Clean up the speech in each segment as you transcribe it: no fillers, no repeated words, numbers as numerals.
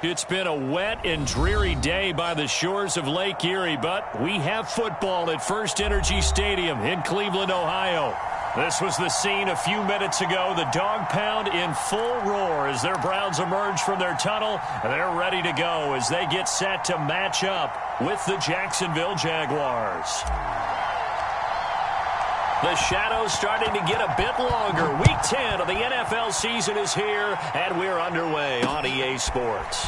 It's been a wet and dreary day by the shores of Lake Erie, but we have football at First Energy Stadium in Cleveland, Ohio. This was the scene a few minutes ago. The dog pound in full roar as their Browns emerge from their tunnel. They're ready to go as they get set to match up with the Jacksonville Jaguars. The shadows starting to get a bit longer. Week 10 of the NFL season is here, and we're underway on EA Sports.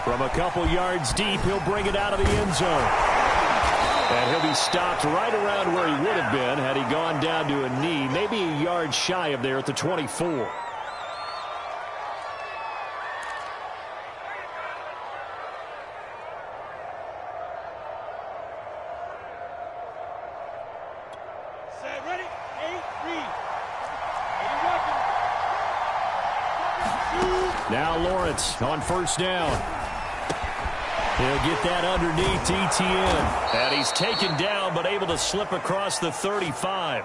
From a couple yards deep, he'll bring it out of the end zone. And he'll be stopped right around where he would have been had he gone down to a knee, maybe a yard shy of there at the 24. Now Lawrence on first down. He'll get that underneath to ETN. And he's taken down but able to slip across the 35.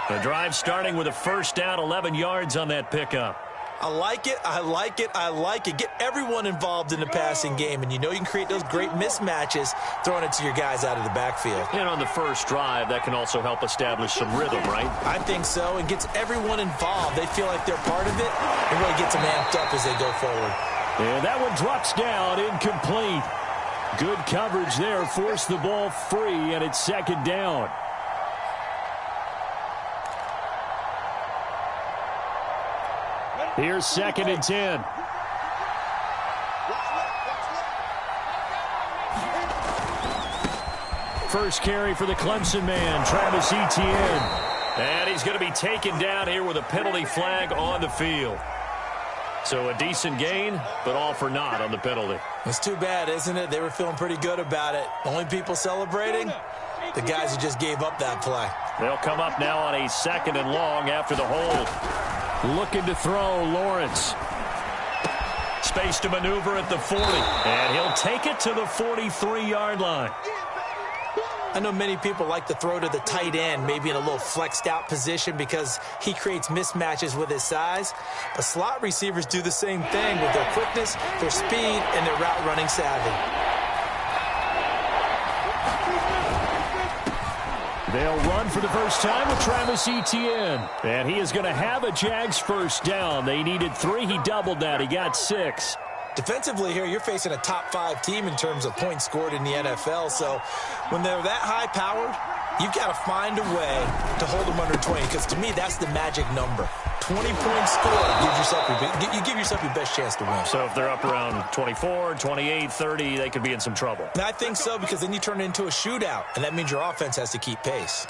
The drive starting with a first down, 11 yards on that pickup. I like it, I like it, I like it. Get everyone involved in the passing game, and you know you can create those great mismatches throwing it to your guys out of the backfield. And on the first drive, that can also help establish some rhythm, right? I think so, and gets everyone involved. They feel like they're part of it, and really gets them amped up as they go forward. And that one drops down, incomplete. Good coverage there, forced the ball free, and it's second down. Here's second and 10. First carry for the Clemson man, Travis Etienne. And he's going to be taken down here with a penalty flag on the field. So a decent gain, but all for naught on the penalty. It's too bad, isn't it? They were feeling pretty good about it. Only people celebrating, the guys who just gave up that play. They'll come up now on a second and long after the hold. Looking to throw, Lawrence. Space to maneuver at the 40. And he'll take it to the 43-yard line. I know many people like to throw to the tight end, maybe in a little flexed out position because he creates mismatches with his size. But slot receivers do the same thing with their quickness, their speed, and their route running savvy. They'll run for the first time with Travis Etienne. And he is going to have a Jags first down. They needed 3. He doubled that. He got 6. Defensively here, you're facing a top-5 team in terms of points scored in the NFL. So when they're that high-powered, you've got to find a way to hold them under 20. Because to me, that's the magic number. 20 points scored you give yourself your best chance to win. So if they're up around 24, 28, 30, they could be in some trouble. And I think so, because then you turn it into a shootout, and that means your offense has to keep pace.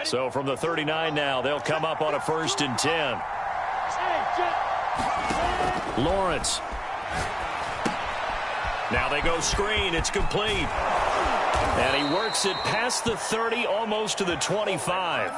So from the 39 now, they'll come up on a first and 10. Lawrence. Now they go screen. It's complete. And he works it past the 30, almost to the 25.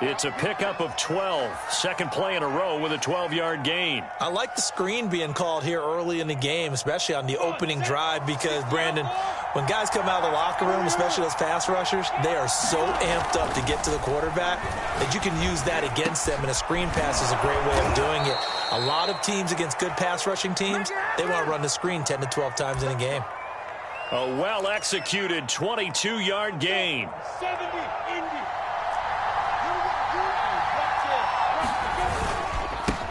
It's a pickup of 12. Second play in a row with a 12-yard gain. I like the screen being called here early in the game, especially on the opening drive, because, Brandon, when guys come out of the locker room, especially those pass rushers, they are so amped up to get to the quarterback that you can use that against them, and a screen pass is a great way of doing it. A lot of teams against good pass rushing teams, they want to run the screen 10 to 12 times in a game. A well-executed 22-yard gain.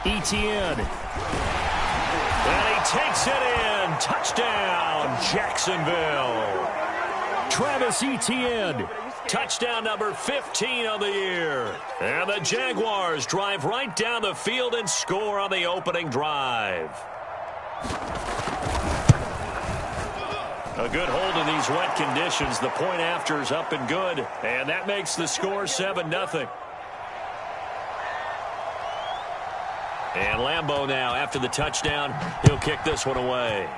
Etienne. And he takes it in. Touchdown, Jacksonville. Travis Etienne. Touchdown number 15 of the year. And the Jaguars drive right down the field and score on the opening drive. A good hold in these wet conditions. The point after is up and good. And that makes the score 7-0. And Lambeau now, after the touchdown, he'll kick this one away.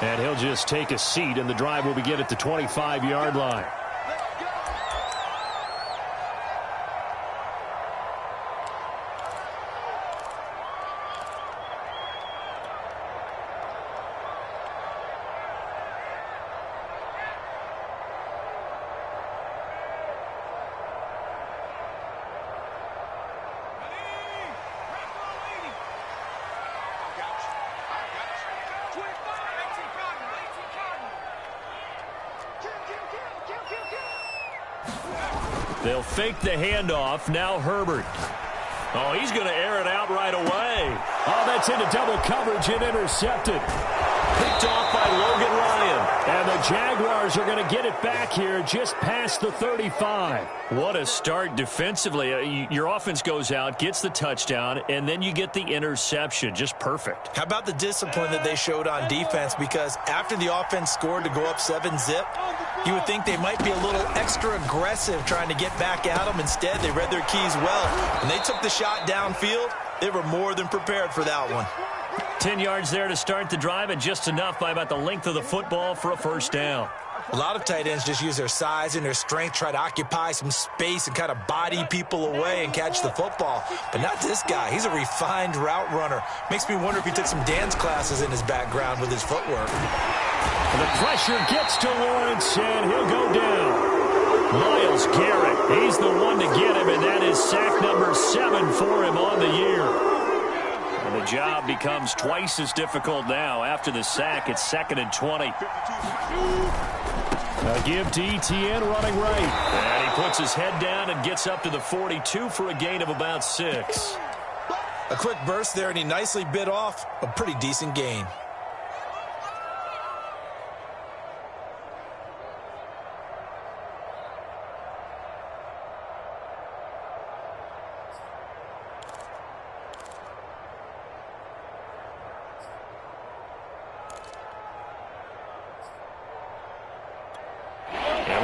And he'll just take a seat, and the drive will begin at the 25-yard line. They'll fake the handoff. Now Herbert. Oh, he's going to air it out right away. Oh, that's into double coverage and intercepted. Picked off by Logan Ryan. And the Jaguars are going to get it back here just past the 35. What a start defensively. Your offense goes out, gets the touchdown, and then you get the interception. Just perfect. How about the discipline that they showed on defense? Because after the offense scored to go up 7-zip, you would think they might be a little extra aggressive trying to get back at them. Instead, they read their keys well. When they took the shot downfield, they were more than prepared for that one. 10 yards there to start the drive, and just enough by about the length of the football for a first down. A lot of tight ends just use their size and their strength, try to occupy some space and kind of body people away and catch the football. But not this guy. He's a refined route runner. Makes me wonder if he took some dance classes in his background with his footwork. And the pressure gets to Lawrence, and he'll go down. Myles Garrett, he's the one to get him, and that is sack number 7 for him on the year. And the job becomes twice as difficult now. After the sack, it's 2nd and 20. A give to Etienne running right. And he puts his head down and gets up to the 42 for a gain of about 6. A quick burst there, and he nicely bit off a pretty decent gain.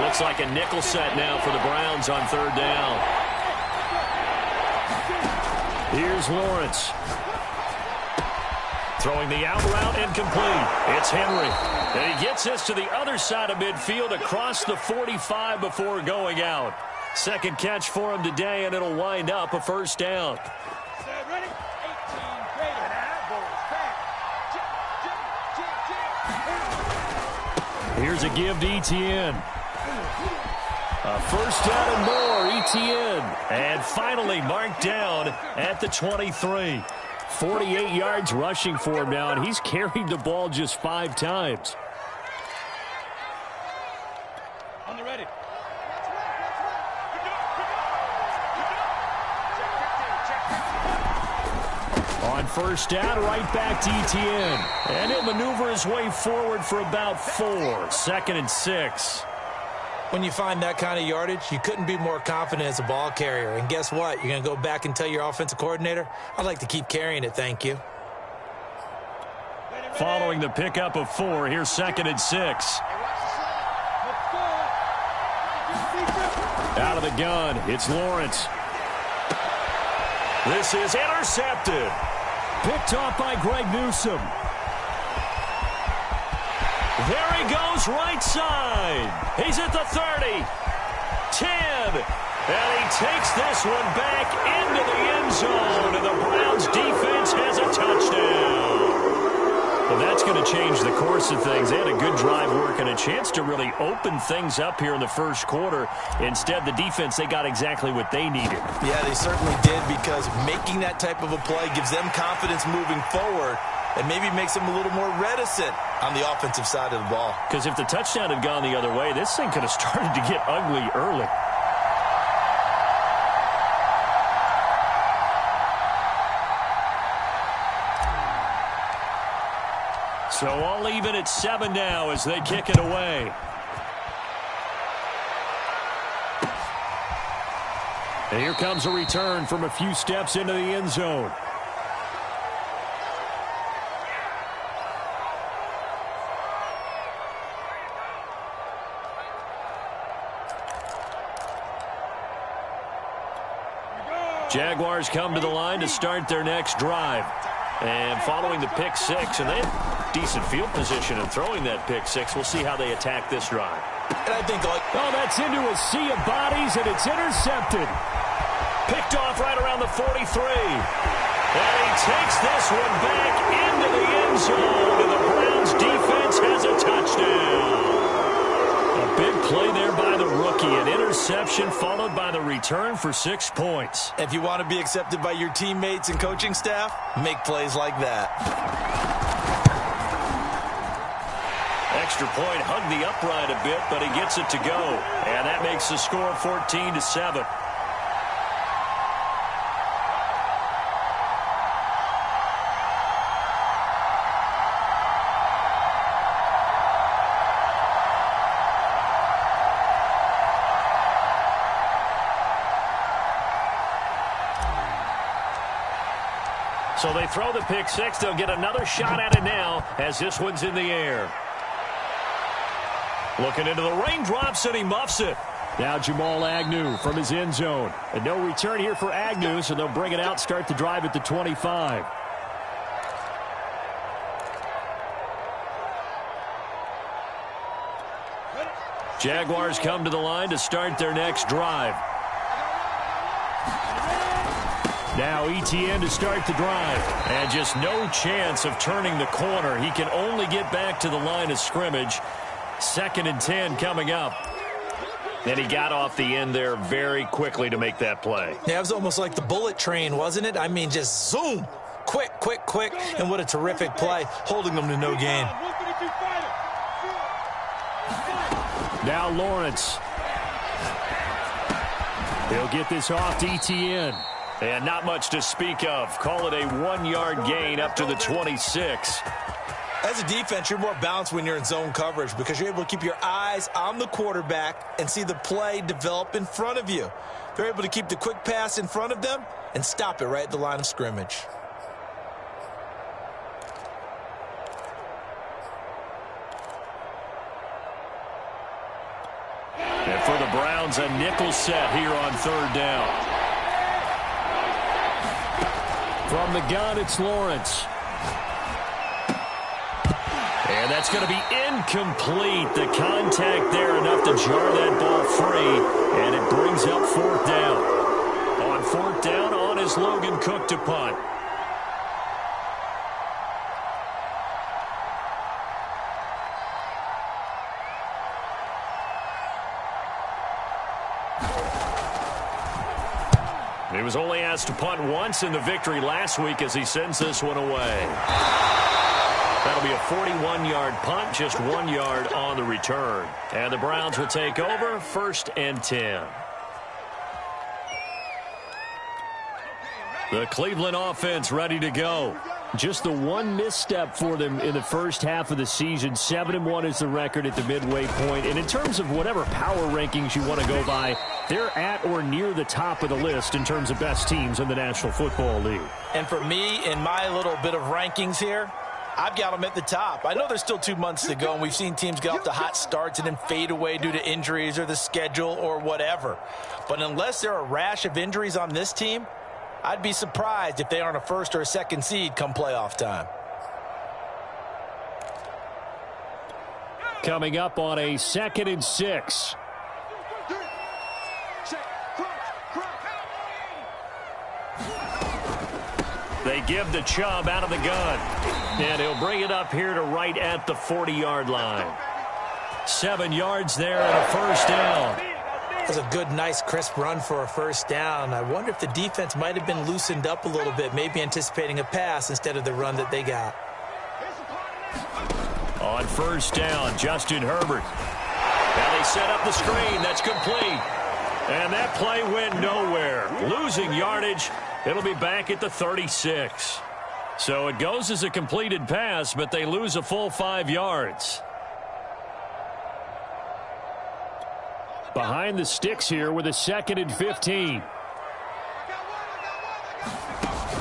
Looks like a nickel set now for the Browns on 3rd down. Here's Lawrence. Throwing the out route incomplete. It's Henry. And he gets this to the other side of midfield across the 45 before going out. Second catch for him today, and it'll wind up a first down. Here's a give to Etienne. A first down and more, Etienne. And finally marked down at the 23. 48 yards rushing for him now, and he's carried the ball just 5 times. On the ready. On first down, right back to Etienne. And he'll maneuver his way forward for about 4. 2nd and 6. When you find that kind of yardage, you couldn't be more confident as a ball carrier. And guess what? You're going to go back and tell your offensive coordinator, I'd like to keep carrying it, thank you. Following the pickup of 4, here's 2nd and 6. Out of the gun, it's Lawrence. This is intercepted. Picked off by Greg Newsome. There he goes, right side. He's at the 30, 10, and he takes this one back into the end zone, and the Browns defense has a touchdown. Well, that's going to change the course of things. They had a good drive work and a chance to really open things up here in the first quarter. Instead, the defense, they got exactly what they needed. Yeah, they certainly did, because making that type of a play gives them confidence moving forward and maybe makes them a little more reticent on the offensive side of the ball. Because if the touchdown had gone the other way, this thing could have started to get ugly early. So all even at 7 now as they kick it away. And here comes a return from a few steps into the end zone. Jaguars come to the line to start their next drive. And following the pick 6, and they have decent field position in throwing that pick 6. We'll see how they attack this drive. And I think, oh, that's into a sea of bodies, and it's intercepted. Picked off right around the 43. And he takes this one back into the end zone, and the Browns defense has a touchdown. A big play there by the rookie. An interception followed by the return for 6 points. if you want to be accepted by your teammates and coaching staff, make plays like that. extra point hugged the upright a bit, but he gets it to go. And that makes the score 14-7. So they throw the pick six. They'll get another shot at it now as this one's in the air. Looking into the raindrops, and he muffs it. Now Jamal Agnew from his end zone. And no return here for Agnew, so they'll bring it out, start the drive at the 25. Jaguars come to the line to start their next drive. Now ETN to start the drive. And just no chance of turning the corner. He can only get back to the line of scrimmage. 2nd and 10 coming up. And he got off the end there very quickly to make that play. Yeah, it was almost like the bullet train, wasn't it? I mean, just zoom. Quick, quick, quick. And what a terrific play, holding them to no gain. Now Lawrence. He'll get this off to ETN. And not much to speak of. Call it a 1-yard gain up to the 26. As a defense, you're more balanced when you're in zone coverage because you're able to keep your eyes on the quarterback and see the play develop in front of you. They're able to keep the quick pass in front of them and stop it right at the line of scrimmage. And for the Browns, a nickel set here on 3rd down. From the gun, it's Lawrence. And that's going to be incomplete. The contact there enough to jar that ball free. And it brings up 4th down. On 4th down, on is Logan Cook to punt. He was only asked to punt once in the victory last week as he sends this one away. That'll be a 41-yard punt, just 1 yard on the return. And the Browns will take over, 1st and 10. The Cleveland offense ready to go. Just the one misstep for them in the first half of the season. 7-1 is the record at the midway point. And in terms of whatever power rankings you want to go by, they're at or near the top of the list in terms of best teams in the National Football League. And for me, in my little bit of rankings here, I've got them at the top. I know there's still 2 months to go, and we've seen teams get off to hot starts and then fade away due to injuries or the schedule or whatever. But unless there are a rash of injuries on this team, I'd be surprised if they aren't a 1st or a 2nd seed come playoff time. Coming up on a 2nd and 6. They give the Chubb out of the gun. And he'll bring it up here to right at the 40-yard line. 7 yards there and a 1st down. That was a good, nice, crisp run for a 1st down. I wonder if the defense might have been loosened up a little bit, maybe anticipating a pass instead of the run that they got. On 1st down, Justin Herbert. Now they set up the screen. That's complete. And that play went nowhere. Losing yardage. It'll be back at the 36. So it goes as a completed pass, but they lose a full 5 yards. Behind the sticks here with a 2nd and 15.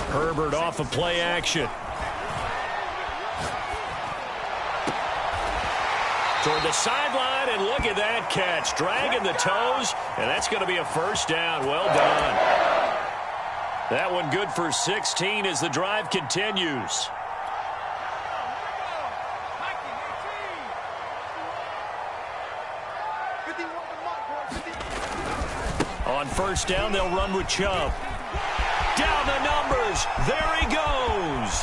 Herbert off of play action. Toward the sideline, and look at that catch. Dragging the toes, and that's going to be a 1st down. Well done. That one good for 16 as the drive continues. On 1st down, they'll run with Chubb. Down the numbers. There he goes.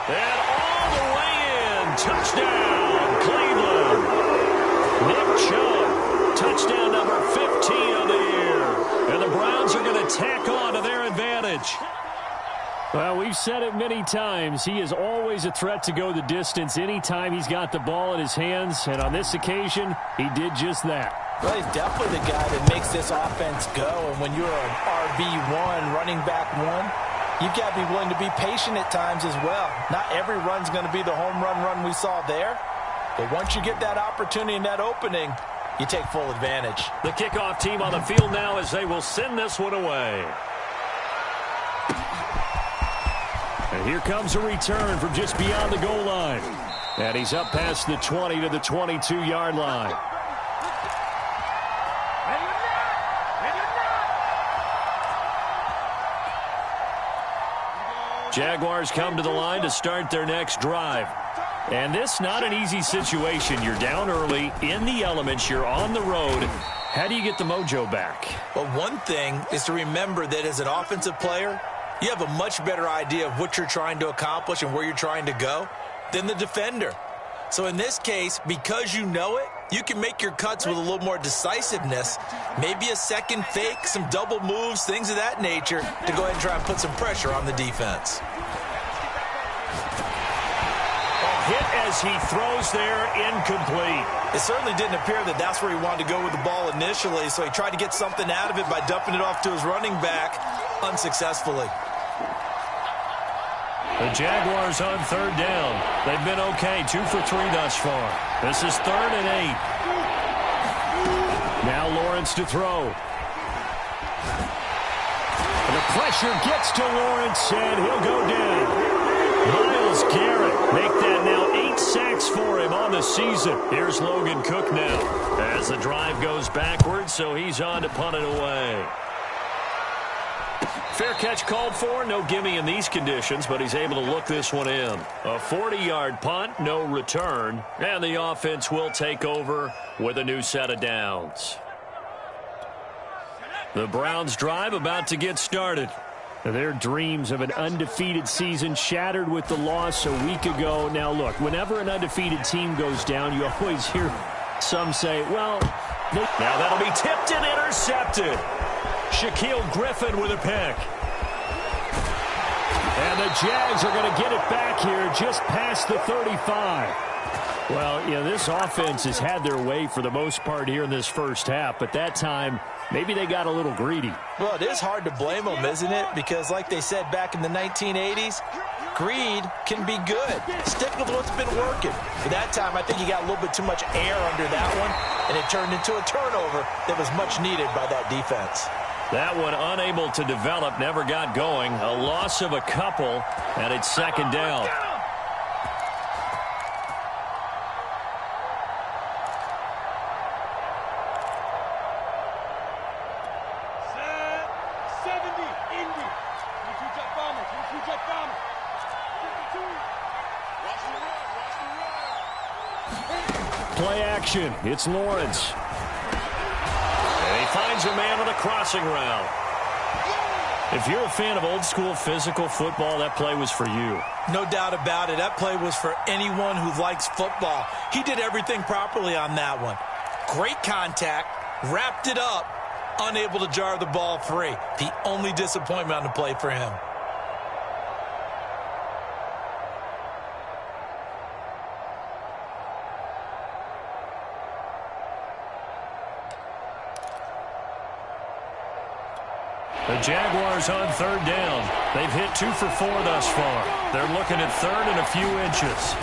And all the way in. Touchdown, Cleveland. Nick Chubb, touchdown number 15 of the year. And the Browns are going to tack on to their advantage. Well, we've said it many times. He is always a threat to go the distance anytime he's got the ball in his hands. And on this occasion, he did just that. Well, he's definitely the guy that makes this offense go. And when you're an RB1, running back one, you've got to be willing to be patient at times as well. Not every run's going to be the home run we saw there. But once you get that opportunity and that opening, you take full advantage. The kickoff team on the field now as they will send this one away. And here comes a return from just beyond the goal line. And he's up past the 20 to the 22-yard line. Jaguars come to the line to start their next drive. And this not an easy situation. You're down early, in the elements, you're on the road. How do you get the mojo back? Well, one thing is to remember that as an offensive player, you have a much better idea of what you're trying to accomplish and where you're trying to go than the defender. So in this case, because you know it, you can make your cuts with a little more decisiveness, maybe a second fake, some double moves, things of that nature, to go ahead and try and put some pressure on the defense. Hit as he throws there, incomplete. It certainly didn't appear that that's where he wanted to go with the ball initially, so he tried to get something out of it by dumping it off to his running back unsuccessfully. The Jaguars on third down. They've been okay, 2 for 3 thus far. This is 3rd and 8. Now Lawrence to throw. And the pressure gets to Lawrence, and he'll go down. Myles Garrett make that now 8 sacks for him on the season. Here's Logan Cook now as the drive goes backwards, so he's on to punt it away. Fair catch called for. No gimme in these conditions, but he's able to look this one in. A 40-yard punt, no return, and the offense will take over with a new set of downs. The Browns drive about to get started. Their dreams of an undefeated season shattered with the loss a week ago. Now, look, whenever an undefeated team goes down, you always hear some say, well, now that'll be tipped and intercepted. Shaquille Griffin with a pick. And the Jags are going to get it back here just past the 35. Well, you know, this offense has had their way for the most part here in this first half, but that time, maybe they got a little greedy. Well, it is hard to blame them, isn't it? Because like they said back in the 1980s, greed can be good. Stick with what's been working. For that time, I think you got a little bit too much air under that one, and it turned into a turnover that was much needed by that defense. That one unable to develop, never got going. A loss of a couple, and it's 2nd down. Play action. It's Lawrence. And he finds a man on the crossing route. If you're a fan of old-school physical football, that play was for you. No doubt about it. That play was for anyone who likes football. He did everything properly on that one. Great contact, wrapped it up, unable to jar the ball free. The only disappointment on the play for him. The Jaguars on 3rd down. They've hit 2 for 4 thus far. They're looking at 3rd and a few inches.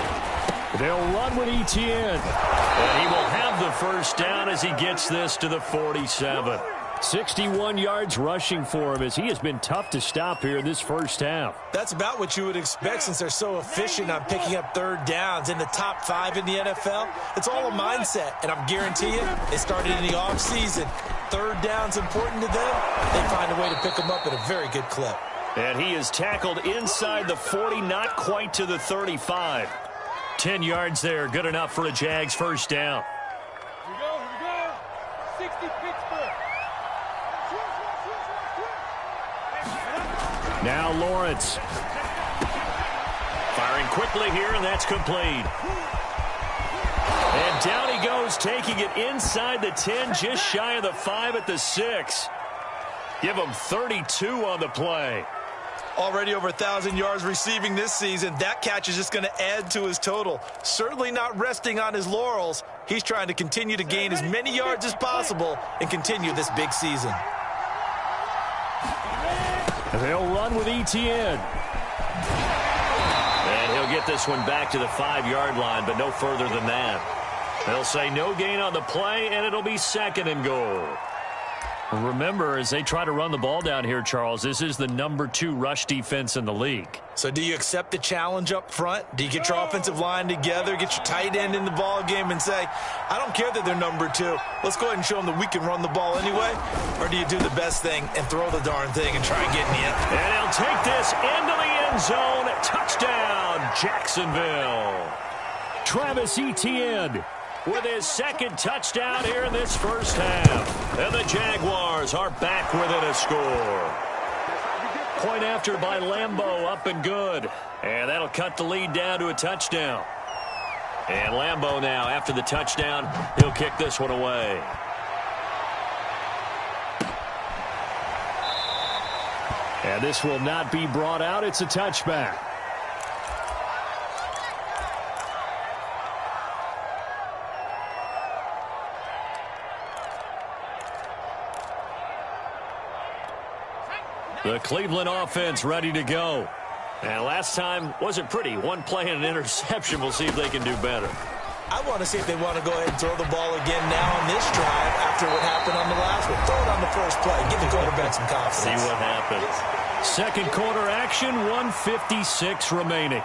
They'll run with Etienne. And he will have the first down as he gets this to the 47. 61 yards rushing for him as he has been tough to stop here in this first half. That's about what you would expect since they're so efficient on picking up 3rd downs in the top 5 in the NFL. It's all a mindset, and I'm guaranteeing it started in the offseason. 3rd down's important to them. They find a way to pick them up at a very good clip. And he is tackled inside the 40, not quite to the 35. 10 yards there, good enough for a Jags first down. Here we go. 60 Pittsburgh. Now Lawrence. Firing quickly here, and that's complete. And down he goes, taking it inside the 10, just shy of the 5 at the 6. Give him 32 on the play. Already over 1,000 yards receiving this season. That catch is just going to add to his total. Certainly not resting on his laurels. He's trying to continue to gain as many yards as possible and continue this big season. They'll run with Etienne. And he'll get this one back to the 5-yard line, but no further than that. They'll say no gain on the play, and it'll be 2nd and goal. Remember, as they try to run the ball down here, Charles, this is the number 2 rush defense in the league. So do you accept the challenge up front? Do you get your offensive line together, get your tight end in the ball game and say, I don't care that they're number 2. Let's go ahead and show them that we can run the ball anyway? Or do you do the best thing and throw the darn thing and try and get in the end? And he'll take this into the end zone. Touchdown, Jacksonville. Travis Etienne with his 2nd touchdown here in this first half. And the Jaguars are back within a score. Point after by Lambeau, up and good. And that'll cut the lead down to a touchdown. And Lambeau now, after the touchdown, he'll kick this one away. And this will not be brought out. It's a touchback. The Cleveland offense ready to go. And last time wasn't pretty. One play and an interception. We'll see if they can do better. I want to see if they want to go ahead and throw the ball again now on this drive after what happened on the last one. Throw it on the first play. Give the quarterback some confidence. See what happens. 2nd quarter action, 1:56 remaining.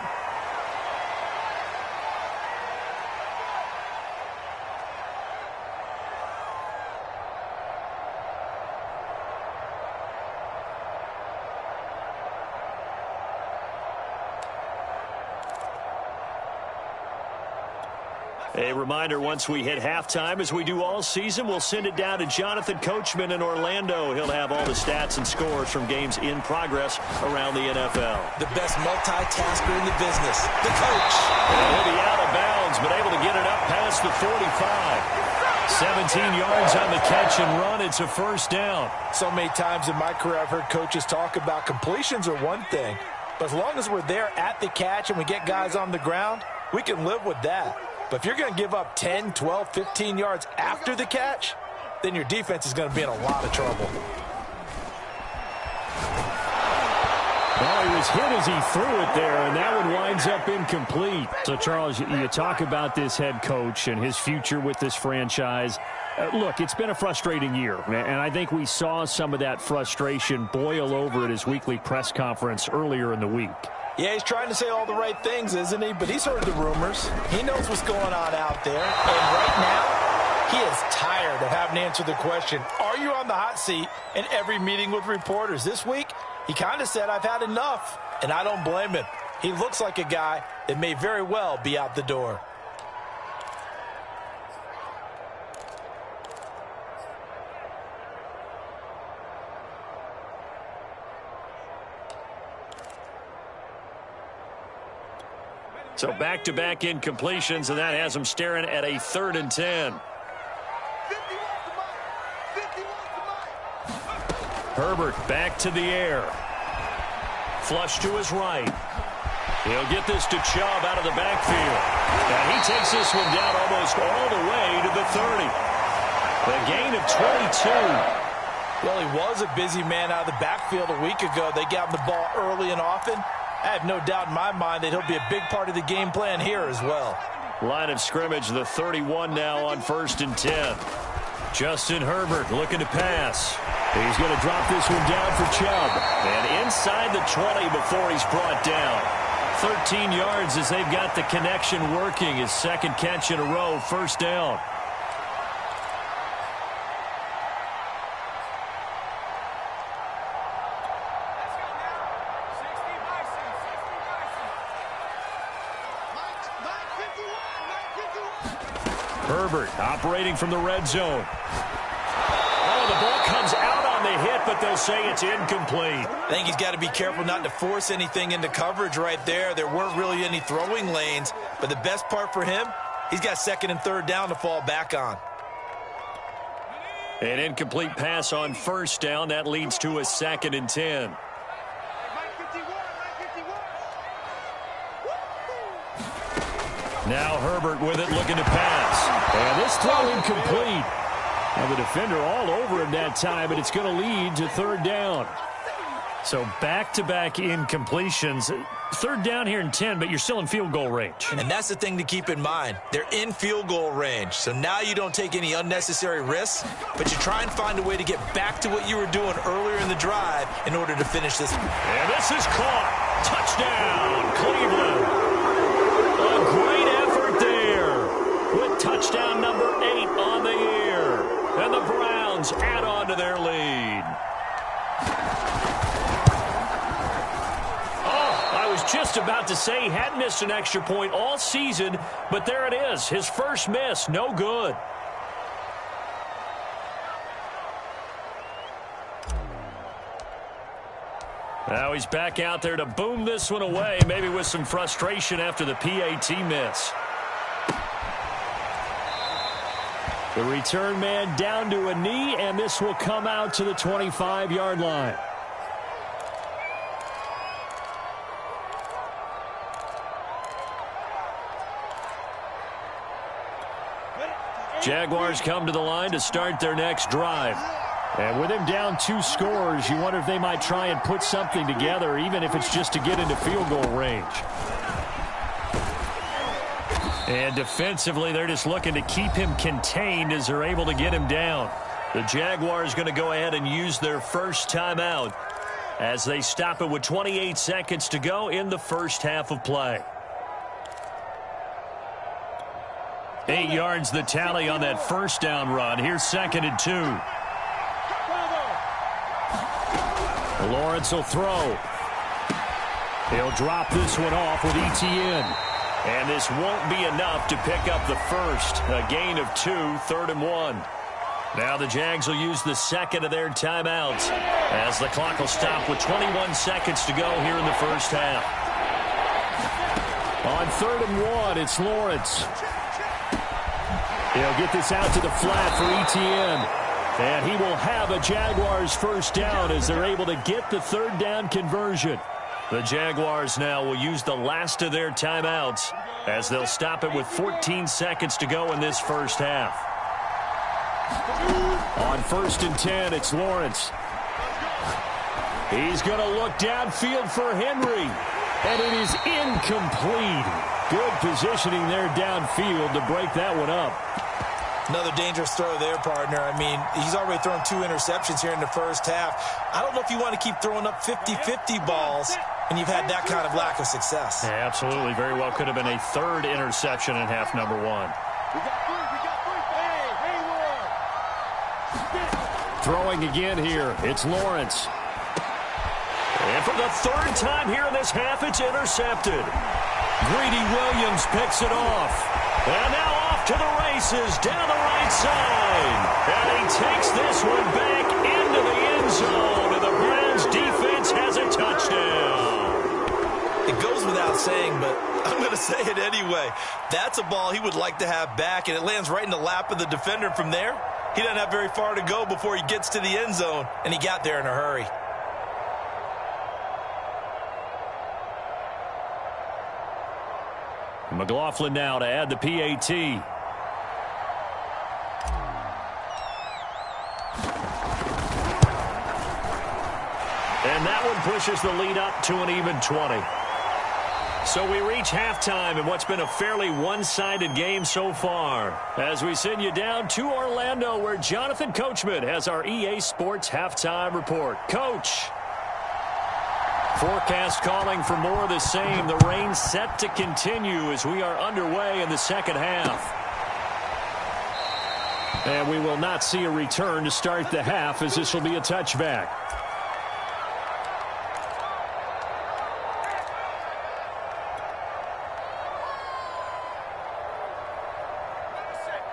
A reminder, once we hit halftime, as we do all season, we'll send it down to Jonathan Coachman in Orlando. He'll have all the stats and scores from games in progress around the NFL. The best multitasker in the business, the coach. And he'll be out of bounds, but able to get it up past the 45. 17 yards on the catch and run. It's a first down. So many times in my career I've heard coaches talk about completions are one thing, but as long as we're there at the catch and we get guys on the ground, we can live with that. But if you're going to give up 10, 12, 15 yards after the catch, then your defense is going to be in a lot of trouble. Well, he was hit as he threw it there, and that one winds up incomplete. So, Charles, you talk about this head coach and his future with this franchise. Look, it's been a frustrating year, and I think we saw some of that frustration boil over at his weekly press conference earlier in the week. Yeah, he's trying to say all the right things, isn't he? But he's heard the rumors. He knows what's going on out there. And right now, he is tired of having to answer the question, are you on the hot seat, in every meeting with reporters. This week, he kind of said, I've had enough. And I don't blame him. He looks like a guy that may very well be out the door. So back-to-back incompletions, and that has them staring at a 3rd and 10. Herbert back to the air. Flush to his right. He'll get this to Chubb out of the backfield. And he takes this one down almost all the way to the 30. A gain of 22. Well, he was a busy man out of the backfield a week ago. They got him the ball early and often. I have no doubt in my mind that he'll be a big part of the game plan here as well. Line of scrimmage, the 31 now on 1st and 10. Justin Herbert looking to pass. He's going to drop this one down for Chubb. And inside the 20 before he's brought down. 13 yards as they've got the connection working. His 2nd catch in a row, 1st down. Herbert operating from the red zone. Oh, the ball comes out on the hit, but they'll say it's incomplete. I think he's got to be careful not to force anything into coverage right there. There weren't really any throwing lanes, but the best part for him, he's got 2nd and 3rd down to fall back on. An incomplete pass on 1st down. That leads to a 2nd and 10. Now Herbert with it, looking to pass. And this throw incomplete. And the defender all over him that time, and it's going to lead to third down. So back-to-back incompletions. Third down here in 10, but you're still in field goal range. And that's the thing to keep in mind. They're in field goal range. So now you don't take any unnecessary risks, but you try and find a way to get back to what you were doing earlier in the drive in order to finish this. And this is caught. Touchdown, Cleveland. A great effort there with touchdown number 8 on the year. And the Browns add on to their lead. Just about to say he hadn't missed an extra point all season, but there it is. His first miss, no good. Now he's back out there to boom this one away, maybe with some frustration after the PAT miss. The return man down to a knee, and this will come out to the 25-yard line. Jaguars come to the line to start their next drive. And with him down 2 scores, you wonder if they might try and put something together, even if it's just to get into field goal range. And defensively, they're just looking to keep him contained as they're able to get him down. The Jaguars going to go ahead and use their first timeout as they stop it with 28 seconds to go in the first half of play. 8 yards the tally on that first down run. Here's 2nd and 2. Lawrence will throw. He'll drop this one off with ETN. And this won't be enough to pick up the first. A gain of 2, 3rd and 1. Now the Jags will use the second of their timeouts as the clock will stop with 21 seconds to go here in the first half. On 3rd and 1, it's Lawrence. He'll get this out to the flat for ETN. And he will have a Jaguars first down as they're able to get the 3rd down conversion. The Jaguars now will use the last of their timeouts as they'll stop it with 14 seconds to go in this first half. On 1st and 10, it's Lawrence. He's going to look downfield for Henry. And it is incomplete. Good positioning there downfield to break that one up. Another dangerous throw there, partner. I mean, he's already thrown 2 interceptions here in the first half. I don't know if you want to keep throwing up 50-50 balls when you've had that kind of lack of success. Yeah, absolutely. Very well could have been a 3rd interception in half number 1. Throwing again here. It's Lawrence. And for the 3rd time here in this half, it's intercepted. Greedy Williams picks it off. And now off to the races down the right side. And he takes this one back into the end zone. And the Browns defense has a touchdown. It goes without saying, but I'm going to say it anyway. That's a ball he would like to have back, and it lands right in the lap of the defender. From there, he doesn't have very far to go before he gets to the end zone, and he got there in a hurry. McLaughlin now to add the PAT. And that one pushes the lead up to an even 20. So we reach halftime in what's been a fairly one-sided game so far. As we send you down to Orlando, where Jonathan Coachman has our EA Sports halftime report. Coach. Forecast calling for more of the same. The rain set to continue as we are underway in the second half. And we will not see a return to start the half, as this will be a touchback.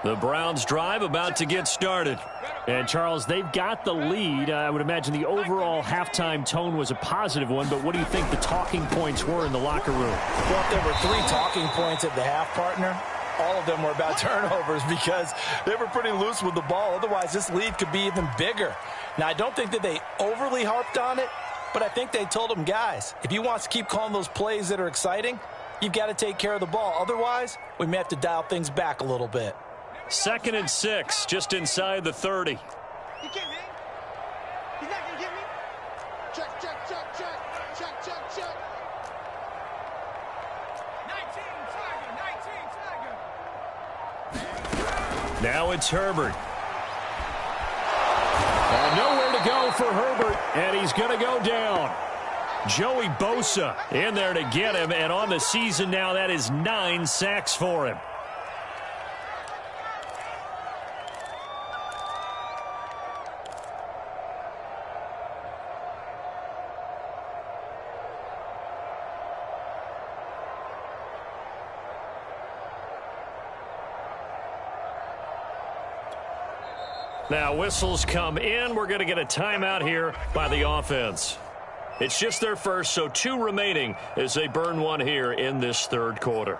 The Browns drive about to get started. And, Charles, they've got the lead. I would imagine the overall halftime tone was a positive one, but what do you think the talking points were in the locker room? Well, if there were 3 talking points at the half, partner, all of them were about turnovers because they were pretty loose with the ball. Otherwise, this lead could be even bigger. Now, I don't think that they overly harped on it, but I think they told them, guys, if you want to keep calling those plays that are exciting, You've got to take care of the ball. Otherwise, we may have to dial things back a little bit. 2nd and 6, just inside the 30. He can't hang. He's not going to get me. Check, check, check, check. Check, check, check. 19, Tiger. Now it's Herbert. And nowhere to go for Herbert, and he's going to go down. Joey Bosa in there to get him, and on the season now, that is 9 sacks for him. Now whistles come in. We're going to get a timeout here by the offense. It's just their first, so 2 remaining as they burn one here in this 3rd quarter.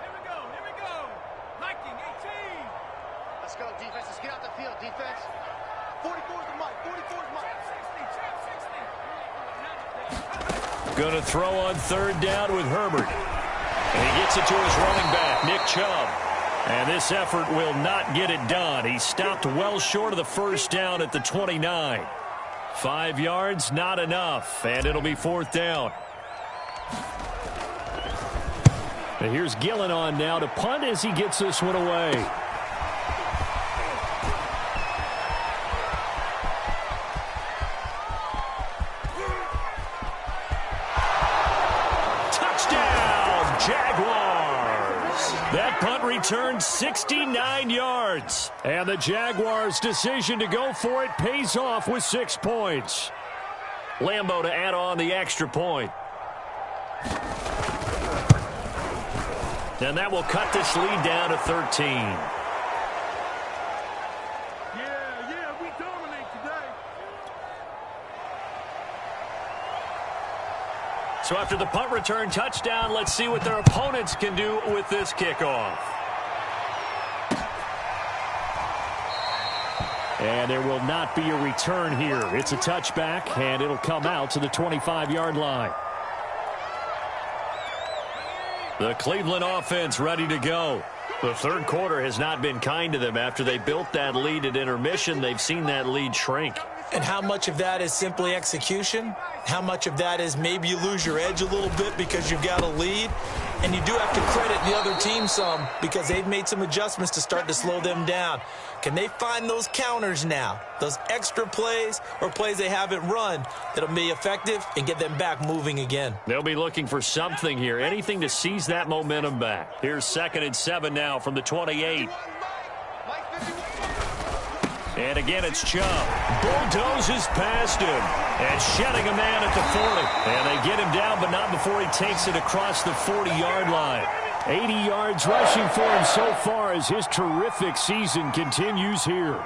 Here we go. Liking 18. Let's go, defense. Let's get out the field, defense. 44's the mic. 44's mic. Trap 60. Going to throw on 3rd down with Herbert. And he gets it to his running back, Nick Chubb. And this effort will not get it done. He stopped well short of the 1st down at the 29. 5 yards, not enough. And it'll be 4th down. And here's Gillen on now to punt as he gets this one away. That punt returned 69 yards. And the Jaguars' decision to go for it pays off with 6 points. Lambo to add on the extra point. And that will cut this lead down to 13. Yeah, we dominate today. So after the punt return touchdown, let's see what their opponents can do with this kickoff. And there will not be a return here. It's a touchback, and it'll come out to the 25-yard line. The Cleveland offense ready to go. The 3rd quarter has not been kind to them. After they built that lead at intermission, they've seen that lead shrink. And how much of that is simply execution? How much of that is maybe you lose your edge a little bit because you've got a lead? And you do have to credit the other team some because they've made some adjustments to start to slow them down. Can they find those counters now, those extra plays or plays they haven't run that'll be effective and get them back moving again? They'll be looking for something here, anything to seize that momentum back. Here's 2nd and 7 now from the 28. And again, it's Chubb. Bulldozes past him. And shedding a man at the 40. And they get him down, but not before he takes it across the 40-yard line. 80 yards rushing for him so far as his terrific season continues here.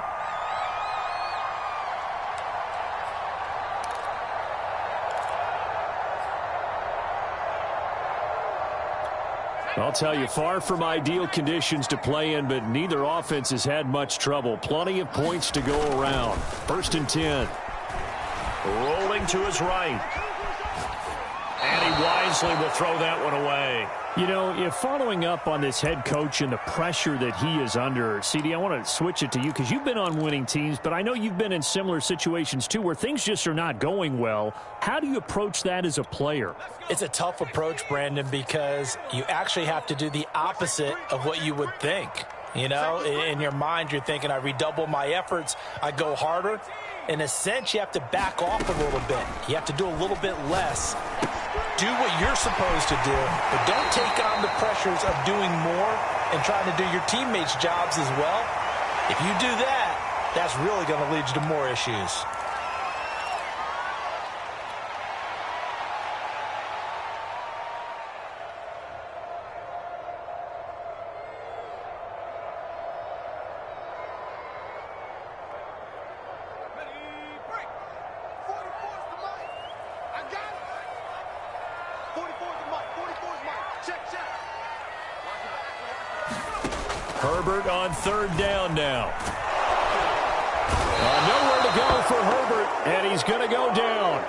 I'll tell you, far from ideal conditions to play in, but neither offense has had much trouble. Plenty of points to go around. 1st and 10. Rolling to his right. And he wisely will throw that one away. You know, if following up on this head coach and the pressure that he is under, CD, I want to switch it to you because you've been on winning teams, but I know you've been in similar situations too where things just are not going well. How do you approach that as a player? It's a tough approach, Brandon, because you actually have to do the opposite of what you would think. You know, in your mind, you're thinking, I redouble my efforts, I go harder. In a sense, you have to back off a little bit. You have to do a little bit less. Do what you're supposed to do, but don't take on the pressures of doing more and trying to do your teammates' jobs as well. If you do that, that's really going to lead you to more issues. Herbert on third down now. Nowhere to go for Herbert, and he's going to go down.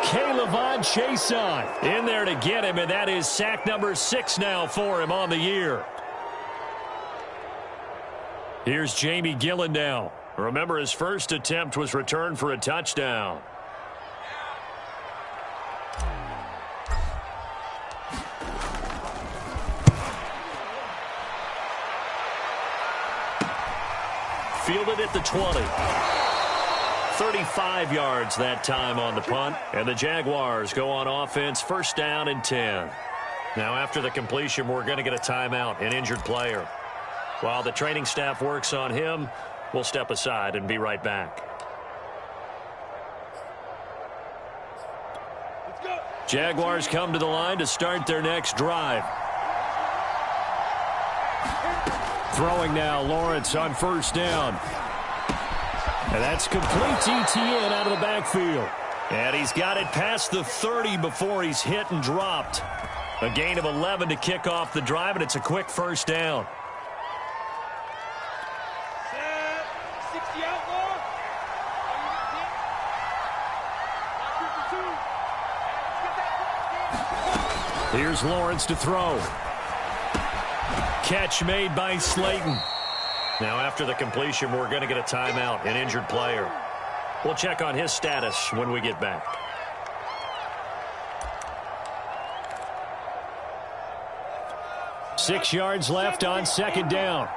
K'Lavon Chaisson in there to get him, and that is sack number 6 now for him on the year. Here's Jamie Gillen now. Remember, his first attempt was returned for a touchdown. Fielded at the 20. 35 yards that time on the punt. And the Jaguars go on offense, first down and 10. Now after the completion, we're going to get a timeout, an injured player. While the training staff works on him, we'll step aside and be right back. Jaguars come to the line to start their next drive. Throwing now, Lawrence on first down. And that's complete to Etienne out of the backfield. And he's got it past the 30 before he's hit and dropped. A gain of 11 to kick off the drive, and it's a quick first down. Here's Lawrence to throw. Catch made by Slayton. Now after the completion, we're going to get a timeout, an injured player. We'll check on his status when we get back. Six yards left on second down.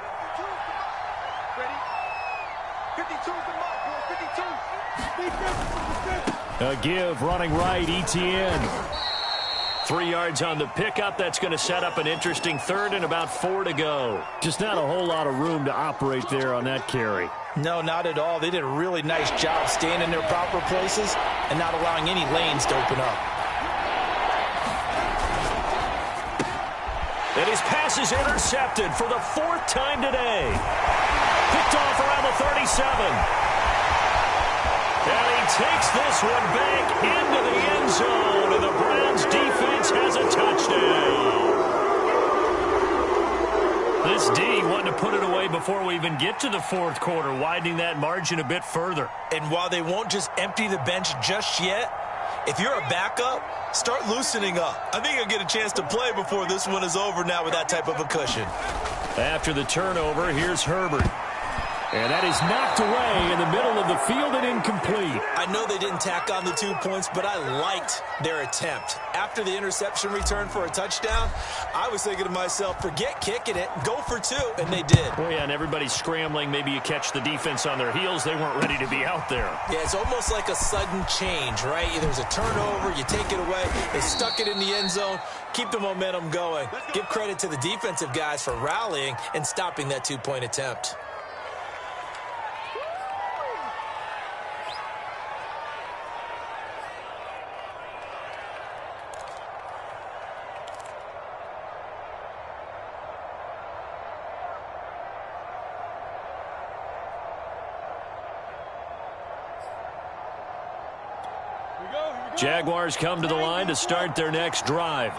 A give running right, Etienne. 3 yards on the pickup. That's going to set up an interesting third and about 4 to go. Just not a whole lot of room to operate there on that carry. No, not at all. They did a really nice job staying in their proper places and not allowing any lanes to open up. And his pass is intercepted for the 4th time today. Picked off around the 37. And he takes this one back into the end zone, and the Browns defense has a touchdown. This D wanting to put it away before we even get to the 4th quarter, widening that margin a bit further. And while they won't just empty the bench just yet, if you're a backup, start loosening up. I think you'll get a chance to play before this one is over now with that type of a cushion. After the turnover, here's Herbert. And that is knocked away in the middle of the field and incomplete. I know they didn't tack on the 2 points, but I liked their attempt. After the interception return for a touchdown, I was thinking to myself, forget kicking it, go for 2, and they did. Oh, yeah, and everybody's scrambling. Maybe you catch the defense on their heels. They weren't ready to be out there. Yeah, it's almost like a sudden change, right? There's a turnover, you take it away, they stuck it in the end zone, keep the momentum going. Give credit to the defensive guys for rallying and stopping that 2-point attempt. Jaguars come to the line to start their next drive.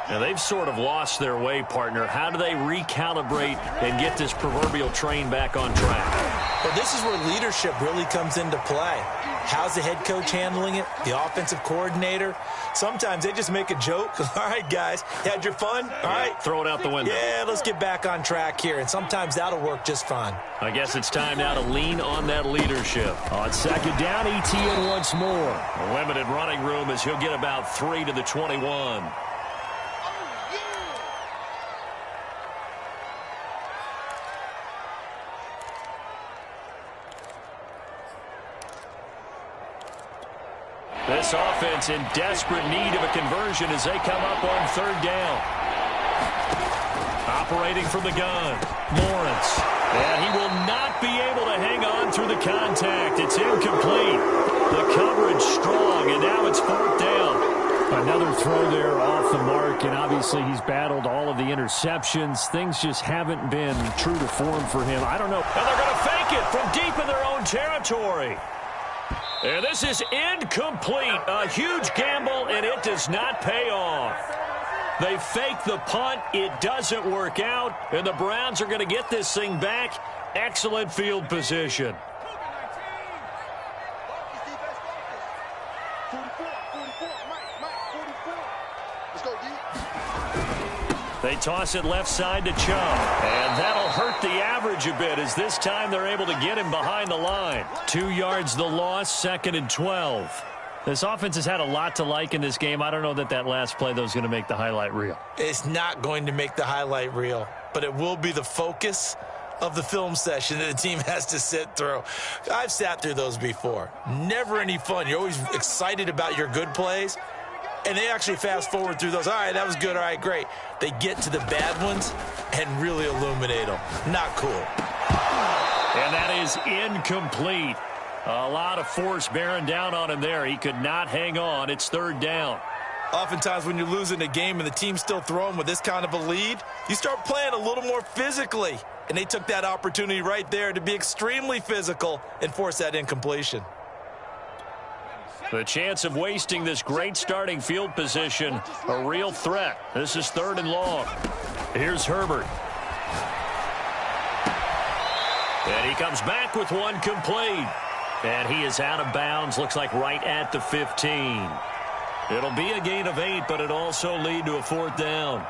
Now, they've sort of lost their way, partner. How do they recalibrate and get this proverbial train back on track? Well, this is where leadership really comes into play. How's the head coach handling it? The offensive coordinator? Sometimes they just make a joke. All right, guys, you had your fun? All right. Throw it out the window. Yeah, let's get back on track here. And sometimes that'll work just fine. I guess it's time now to lean on that leadership. On second down, Etienne once more. A limited running room as he'll get about 3 to the 21. This offense in desperate need of a conversion as they come up on third down. Operating from the gun, Lawrence. And he will not be able to hang on through the contact. It's incomplete. The coverage strong, and now it's 4th down. Another throw there off the mark, and obviously he's battled all of the interceptions. Things just haven't been true to form for him. I don't know. And they're going to fake it from deep in their own territory. And this is incomplete. A huge gamble, and it does not pay off. They fake the punt. It doesn't work out, and the Browns are going to get this thing back. Excellent field position. They toss it left side to Chubb, and that'll hurt the average a bit as this time they're able to get him behind the line. 2 yards the loss, 2nd and 12. This offense has had a lot to like in this game. I don't know that last play, though, is going to make the highlight reel. It's not going to make the highlight reel, but it will be the focus of the film session that the team has to sit through. I've sat through those before. Never any fun. You're always excited about your good plays, and they actually fast forward through those. All right, that was good. All right, great. They get to the bad ones and really illuminate them. Not cool. And that is incomplete. A lot of force bearing down on him there. He could not hang on. It's 3rd down. Oftentimes when you're losing a game and the team's still throwing with this kind of a lead, you start playing a little more physically. And they took that opportunity right there to be extremely physical and force that incompletion. The chance of wasting this great starting field position, a real threat. This is 3rd and long. Here's Herbert. And he comes back with one complete. And he is out of bounds, looks like right at the 15. It'll be a gain of 8, but it'll also lead to a 4th down.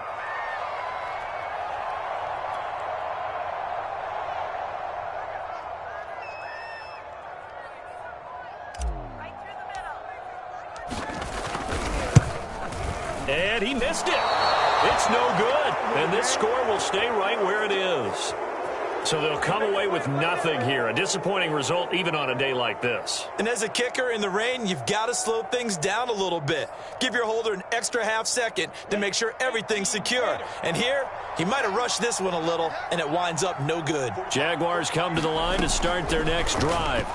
And he missed it. It's no good. And this score will stay right where it is. So they'll come away with nothing here. A disappointing result even on a day like this. And as a kicker in the rain, you've got to slow things down a little bit. Give your holder an extra half second to make sure everything's secure. And here, he might have rushed this one a little, and it winds up no good. Jaguars come to the line to start their next drive.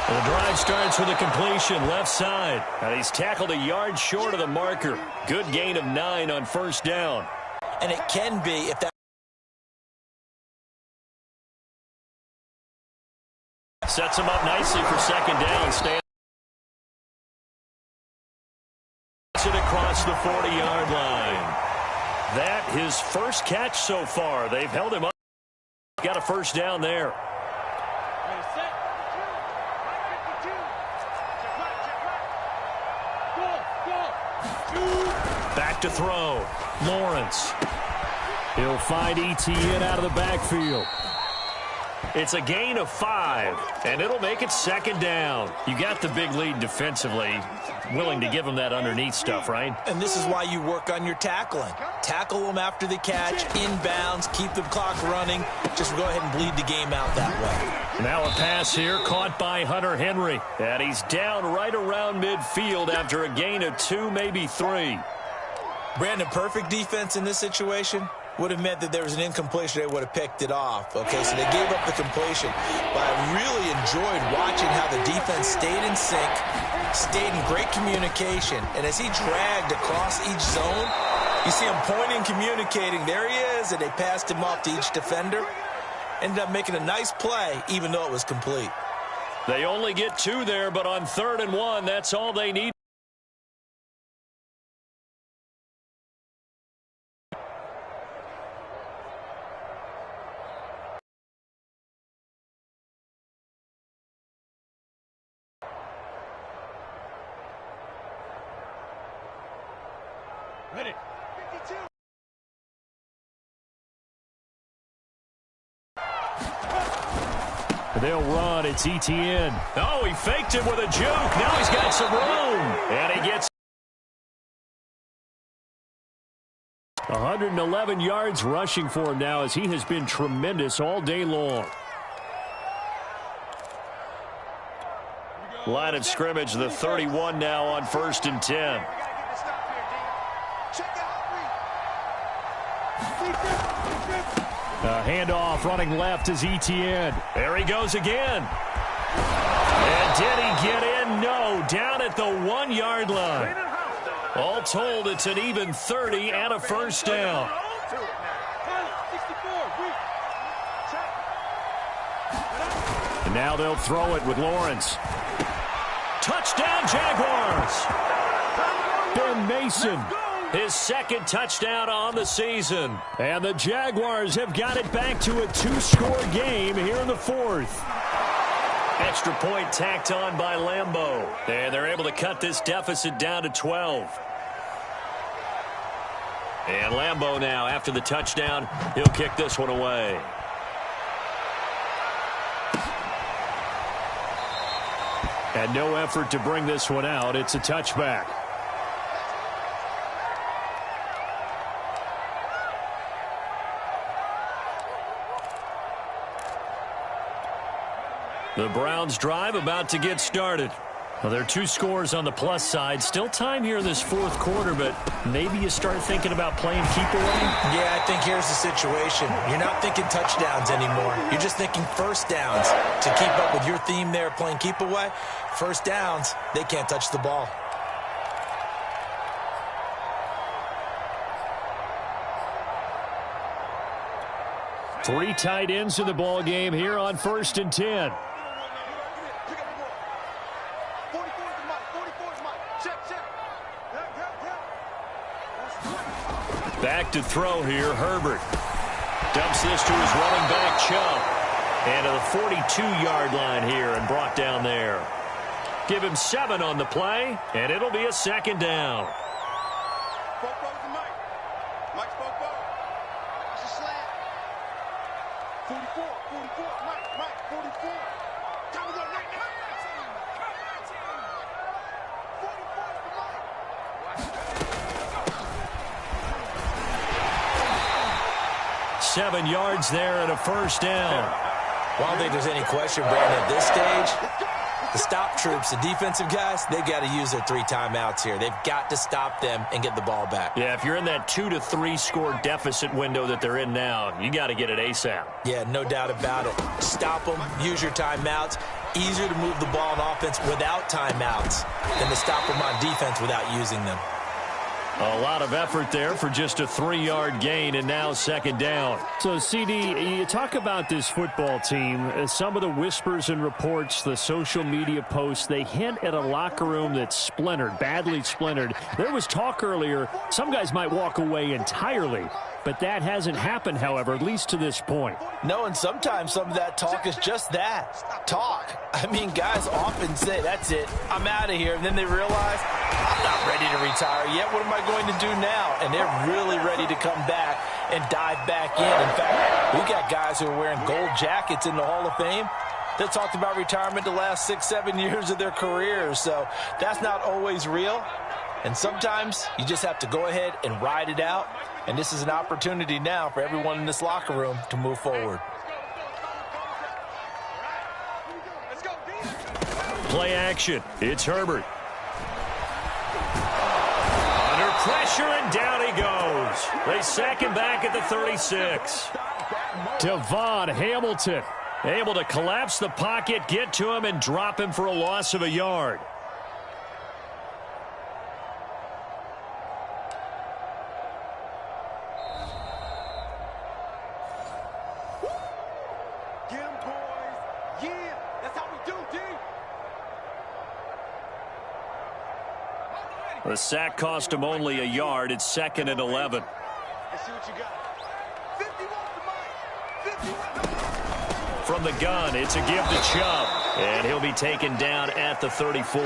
The drive starts with a completion left side. And he's tackled a yard short of the marker. Good gain of 9 on 1st down. And it can be if that sets him up nicely for 2nd down. Stands it across the 40-yard line. That his first catch so far. They've held him up. Got a 1st down there. Back to throw. Lawrence. He'll find ETN out of the backfield. It's a gain of 5, and it'll make it 2nd down. You got the big lead defensively. Willing to give them that underneath stuff, right? And this is why you work on your tackling. Tackle them after the catch, inbounds, keep the clock running. Just go ahead and bleed the game out that way. Now a pass here caught by Hunter Henry. And he's down right around midfield after a gain of 2, maybe 3. Brandon, perfect defense in this situation would have meant that there was an incompletion. They would have picked it off. Okay, so they gave up the completion. But I really enjoyed watching how the defense stayed in sync, stayed in great communication. And as he dragged across each zone, you see him pointing, communicating. There he is, and they passed him off to each defender. Ended up making a nice play, even though it was complete. They only get 2 there, but on 3rd and 1, that's all they need. Ready. 52. They'll run. It's ETN. Oh, he faked it with a juke. Now he's got some room. And he gets 111 yards rushing for him now as he has been tremendous all day long. Line of scrimmage, the 31 now on 1st and 10. Handoff running left is ETN. There he goes again. And did he get in? No. Down at the 1-yard line. All told, it's an even 30 and a 1st down. And now they'll throw it with Lawrence. Touchdown, Jaguars. Ben Mason. His second touchdown on the season. And the Jaguars have got it back to a 2-score game here in the 4th. Extra point tacked on by Lambeau. And they're able to cut this deficit down to 12. And Lambeau now, after the touchdown, he'll kick this one away. And no effort to bring this one out. It's a touchback. The Browns drive about to get started. Well, there are 2 scores on the plus side. Still time here in this 4th quarter, but maybe you start thinking about playing keep away? Yeah, I think here's the situation. You're not thinking touchdowns anymore. You're just thinking first downs. To keep up with your theme there, playing keep away, first downs, they can't touch the ball. Three tight ends in the ball game here on 1st and 10. Back to throw here, Herbert. Dumps this to his running back, Chubb. And to the 42-yard line here and brought down there. Give him 7 on the play, and it'll be a 2nd down. Seven yards there and a first down. Well, I don't think there's any question, Brandon, at this stage, the stop troops, the defensive guys, they've got to use their 3 timeouts here. They've got to stop them and get the ball back. Yeah, if you're in that 2 to 3 score deficit window that they're in now, you got to get it ASAP. Yeah, no doubt about it. Stop them, use your timeouts. Easier to move the ball on offense without timeouts than to stop them on defense without using them. A lot of effort there for just a 3-yard gain, and now 2nd down. So, CD, you talk about this football team. Some of the whispers and reports, the social media posts, they hint at a locker room that's splintered, badly splintered. There was talk earlier, some guys might walk away entirely. But that hasn't happened, however, at least to this point. No, and sometimes some of that talk is just that, talk. I mean, guys often say, that's it, I'm out of here. And then they realize, I'm not ready to retire yet. What am I going to do now? And they're really ready to come back and dive back in. In fact, we got guys who are wearing gold jackets in the Hall of Fame that talked about retirement the last 6-7 years of their careers. So that's not always real. And sometimes you just have to go ahead and ride it out. And this is an opportunity now for everyone in this locker room to move forward. Play action. It's Herbert. Under pressure, and down he goes. They sack him back at the 36. Devon Hamilton able to collapse the pocket, get to him, and drop him for a loss of a yard. The sack cost him only a yard. It's 2nd and 11. Let's see what you got. 51 From the gun, it's a give to Chubb. And he'll be taken down at the 34.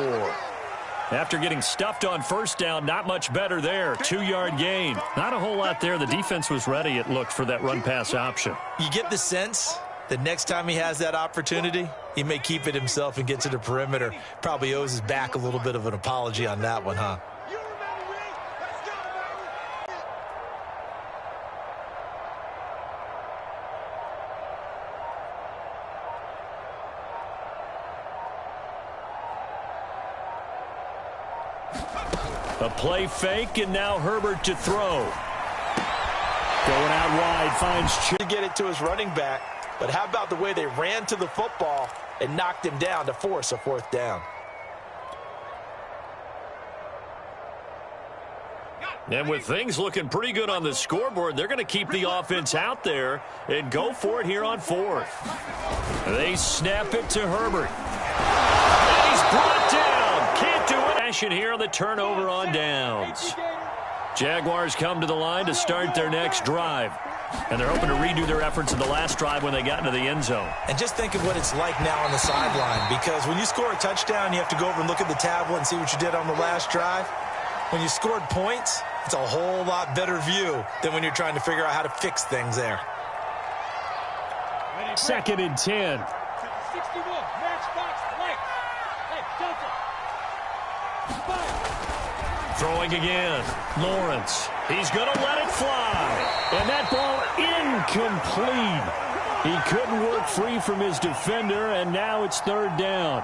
After getting stuffed on first down, not much better there. 2-yard gain. Not a whole lot there. The defense was ready, it looked, for that run-pass option. You get the sense the next time he has that opportunity, he may keep it himself and get to the perimeter. Probably owes his back a little bit of an apology on that one, huh? A play fake, and now Herbert to throw. Going out wide, finds to get it to his running back. But how about the way they ran to the football and knocked him down to force a 4th down? And with things looking pretty good on the scoreboard, they're going to keep the offense out there and go for it here on 4th. They snap it to Herbert. And he's brought down. Can't do it. possession here on the turnover on downs. Jaguars come to the line to start their next drive. And they're hoping to redo their efforts in the last drive when they got into the end zone. And just think of what it's like now on the sideline, because when you score a touchdown, you have to go over and look at the tablet and see what you did on the last drive. When you scored points, it's a whole lot better view than when you're trying to figure out how to fix things there. 2nd and 10. 61, matchbox, right. Hey, Delta. Throwing again. Lawrence. He's going to let it fly. And that ball incomplete. He couldn't work free from his defender, and now it's 3rd down.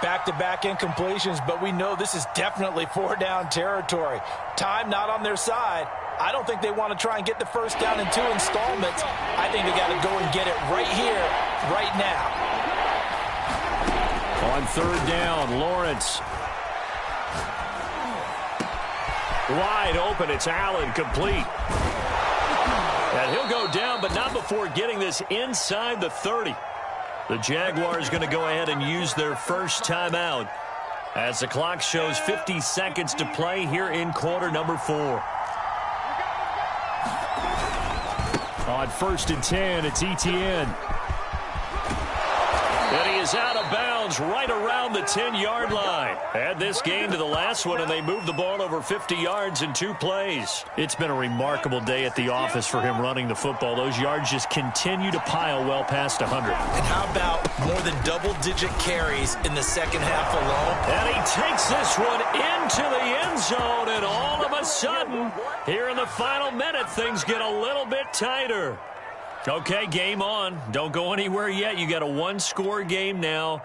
Back-to-back incompletions, but we know this is definitely 4-down territory. Time not on their side. I don't think they want to try and get the first down in 2 installments. I think they got to go and get it right here, right now. On 3rd down, Lawrence. Wide open. It's Allen, complete. And he'll go down, but not before getting this inside the 30. The Jaguars going to go ahead and use their first timeout as the clock shows 50 seconds to play here in quarter number 4. On 1st and 10, it's Etienne. And he is out of bounds right around the 10-yard line. Add this game to the last one, and they moved the ball over 50 yards in 2 plays. It's been a remarkable day at the office for him running the football. Those yards just continue to pile well past 100. And how about more than double-digit carries in the second half alone? And he takes this one into the end zone, and all of a sudden, here in the final minute, things get a little bit tighter. Okay, game on. Don't go anywhere yet. You got a 1-score game now.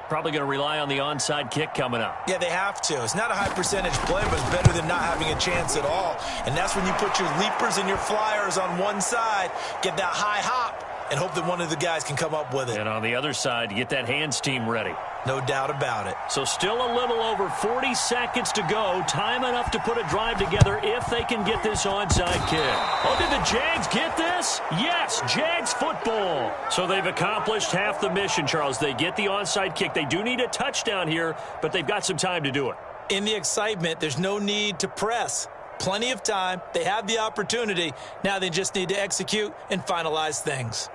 Probably going to rely on the onside kick coming up. Yeah, they have to. It's not a high-percentage play, but it's better than not having a chance at all. And that's when you put your leapers and your flyers on one side, get that high hop, and hope that one of the guys can come up with it. And on the other side, get that hands team ready. No doubt about it. So still a little over 40 seconds to go. Time enough to put a drive together if they can get this onside kick. Oh, did the Jags get this? Yes, Jags football. So they've accomplished half the mission, Charles. They get the onside kick. They do need a touchdown here, but they've got some time to do it. In the excitement, there's no need to press. Plenty of time. They have the opportunity. Now they just need to execute and finalize things.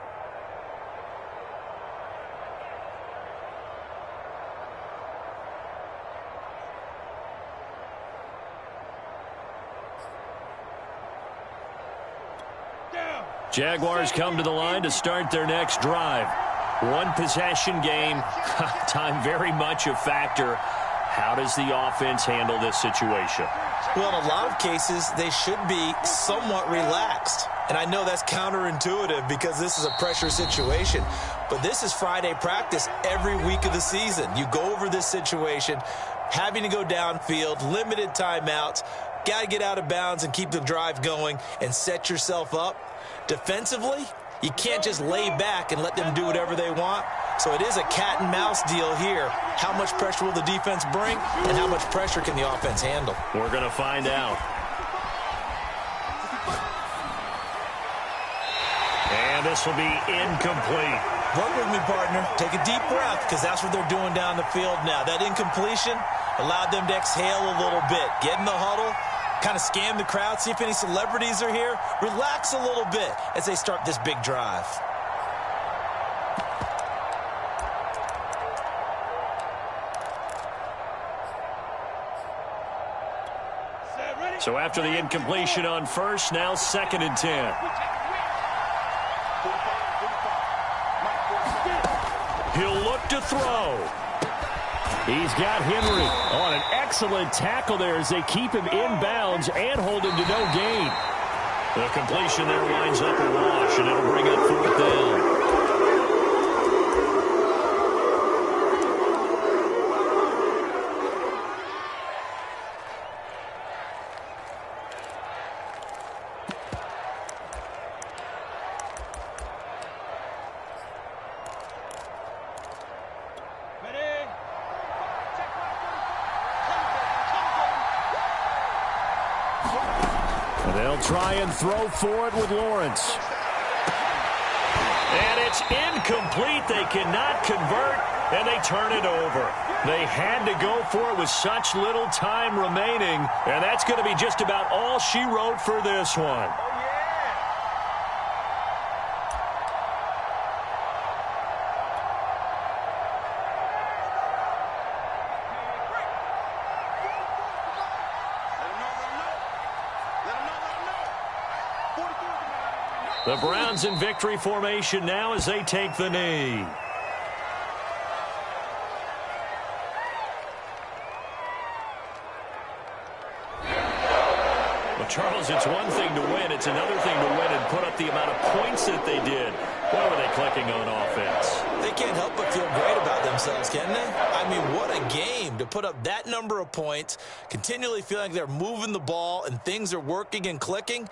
Jaguars come to the line to start their next drive. 1-possession game. Time very much a factor. How does the offense handle this situation? Well, in a lot of cases, they should be somewhat relaxed. And I know that's counterintuitive because this is a pressure situation. But this is Friday practice every week of the season. You go over this situation, having to go downfield, limited timeouts, got to get out of bounds and keep the drive going and set yourself up. Defensively, you can't just lay back and let them do whatever they want. So it is a cat and mouse deal here. How much pressure will the defense bring, and how much pressure can the offense handle? We're going to find out. And this will be incomplete. Work with me, partner. Take a deep breath, because that's what they're doing down the field now. That incompletion allowed them to exhale a little bit. Get in the huddle, kind of scan the crowd, see if any celebrities are here. Relax a little bit as they start this big drive. So after the incompletion on first, now 2nd and 10. He'll look to throw. He's got Henry on an excellent tackle there as they keep him in bounds and hold him to no gain. The completion there winds up a wash, and it'll bring up 4th down. They'll try and throw for it with Lawrence. And it's incomplete. They cannot convert, and they turn it over. They had to go for it with such little time remaining, and that's going to be just about all she wrote for this one. The Browns in victory formation now as they take the knee. Well, Charles, it's one thing to win. It's another thing to win and put up the amount of points that they did. Why were they clicking on offense? They can't help but feel great about themselves, can they? I mean, what a game to put up that number of points, continually feeling like they're moving the ball and things are working and clicking.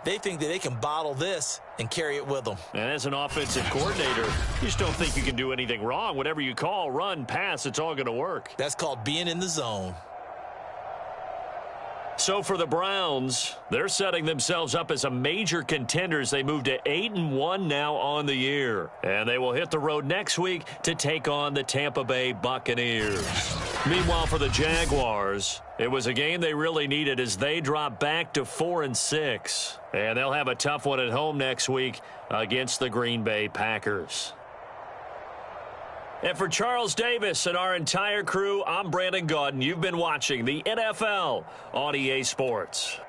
They think that they can bottle this and carry it with them. And as an offensive coordinator, you just don't think you can do anything wrong. Whatever you call, run, pass, it's all going to work. That's called being in the zone. So for the Browns, they're setting themselves up as a major contenders. They move to 8-1 now on the year. And they will hit the road next week to take on the Tampa Bay Buccaneers. Meanwhile, for the Jaguars, it was a game they really needed as they drop back to 4-6. And they'll have a tough one at home next week against the Green Bay Packers. And for Charles Davis and our entire crew, I'm Brandon Gaudin. You've been watching the NFL on EA Sports.